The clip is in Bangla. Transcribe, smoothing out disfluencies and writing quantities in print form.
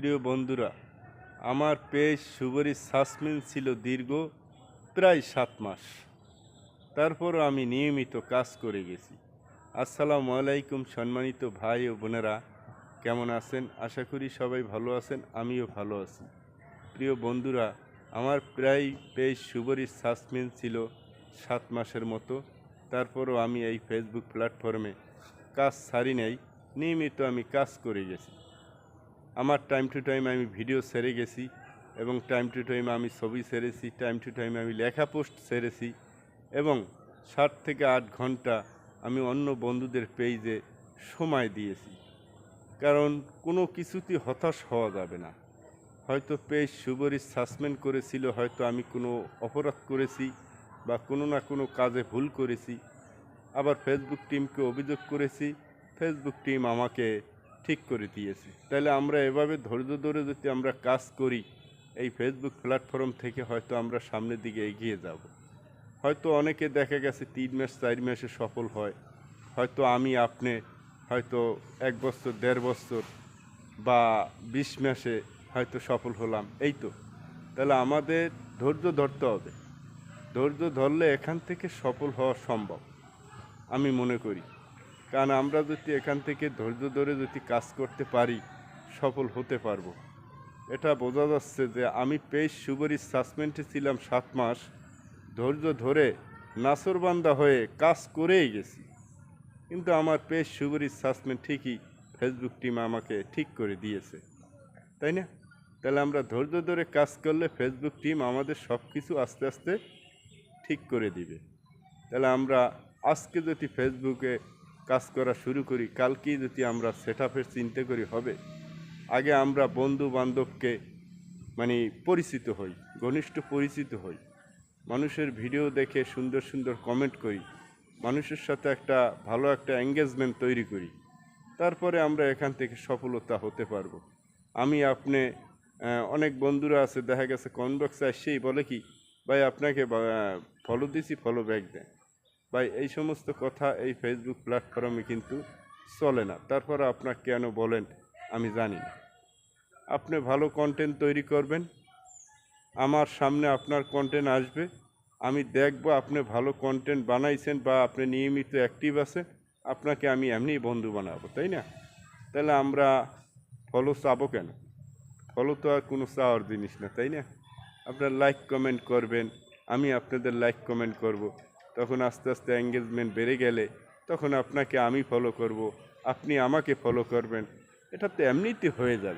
প্রিয় বন্ধুরা, আমার পেজ সুবরি সাসপেন্স ছিল দীর্ঘ প্রায় 7 মাস। তারপরও আমি নিয়মিত কাজ করে গেছি। আসসালামু আলাইকুম সম্মানিত ভাই ও বোনেরা, কেমন আছেন? আশা করি সবাই ভালো আছেন, আমিও ভালো আছি। প্রিয় বন্ধুরা, আমার প্রায় পেজ সুবরি সাসপেন্স ছিল 7 মাসের মতো। তারপরও আমি এই ফেসবুক প্ল্যাটফর্মে কাজ ছাড়ি নাই, নিয়মিত আমি কাজ করে গেছি। আমার টাইম টু টাইম আমি ভিডিও ছেড়ে গেছি এবং টাইম টু টাইম আমি ছবি ছেড়েছি, টাইম টু টাইম আমি লেখা পোস্ট ছেড়েছি এবং 7 থেকে 8 ঘন্টা আমি অন্য বন্ধুদের পেজে সময় দিয়েছি। কারণ কোনো কিছুতেই হতাশ হওয়া যাবে না। হয়তো পেজ সুবরি সাসপেন্ড করেছিল, হয়তো আমি কোনো অপরাধ করেছি বা কোনো না কোনো কাজে ভুল করেছি। আবার ফেসবুক টিমকে অভিযোগ করেছি, ফেসবুক টিম আমাকে ঠিক করে দিয়েছে। তাহলে আমরা এভাবে ধৈর্য ধরে যদি আমরা কাজ করি, এই ফেসবুক প্ল্যাটফর্ম থেকে হয়তো আমরা সামনের দিকে এগিয়ে যাব। হয়তো অনেকে দেখা গেছে 3 মাস 4 মাসে সফল হয়, হয়তো আমি আপনি হয়তো 1 বছর 1.5 বছর বা 20 মাসে হয়তো সফল হলাম, এই তো। তাহলে আমাদের ধৈর্য ধরতে হবে। ধৈর্য ধরলে এখান থেকে সফল হওয়া সম্ভব আমি মনে করি। কারণ আমরা যদি এখান থেকে ধৈর্য ধরে যদি কাজ করতে পারি, সফল হতে পারবো। এটা বোঝা যাচ্ছে যে আমি পেজ সুবরি সাসপেন্ডে ছিলাম 7 মাস, ধৈর্য ধরে নাছোড়বান্দা হয়ে কাজ করেই গেছি। কিন্তু আমার পেজ সুবরি সাসপেন্ড ঠিকই ফেসবুক টিম আমাকে ঠিক করে দিয়েছে, তাই না? তাহলে আমরা ধৈর্য ধরে কাজ করলে ফেসবুক টিম আমাদের সব কিছু আস্তে আস্তে ঠিক করে দিবে। তাহলে আমরা আজকে যদি ফেসবুকে কাজ করা শুরু করি, কালকেই যদি আমরা সেটআপের চিন্তা করি হবে। আগে আমরা বন্ধু বান্ধবকে পরিচিত হই, ঘনিষ্ঠ পরিচিত হই, মানুষের ভিডিও দেখে সুন্দর সুন্দর কমেন্ট করি, মানুষের সাথে একটা ভালো একটা এঙ্গেজমেন্ট তৈরি করি। তারপরে আমরা এখান থেকে সফলতা হতে পারবো। আমি আপনি অনেক বন্ধুরা আছে, দেখা গেছে কমেন্ট বক্সে আসছেই বলে কি, ভাই আপনাকে ফলো দিছি, ফলো ব্যাক দেন। ভাই এই সমস্ত কথা এই ফেসবুক প্ল্যাটফর্মে কিন্তু চলে না। তারপরে আপনার কেন বলেন আমি জানি না। আপনি ভালো কন্টেন্ট তৈরি করবেন, আমার সামনে আপনার কন্টেন্ট আসবে, আমি দেখব আপনি ভালো কন্টেন্ট বানাইছেন বা আপনি নিয়মিত অ্যাক্টিভ আছেন, আপনাকে আমি এমনিই বন্ধু বানাবো, তাই না? তাহলে আমরা ফলো চাবো কেন? ফলো তো আর কোনো চাওয়ার জিনিস না, তাই না? আপনার লাইক কমেন্ট করবেন, আমি আপনাদের লাইক কমেন্ট করব। তখন আস্তে আস্তে এঙ্গেজমেন্ট বেড়ে গেলে তখন আপনাকে আমি ফলো করব, আপনি আমাকে ফলো করবেন। এটা তো এমনিতে হয়ে যাবে।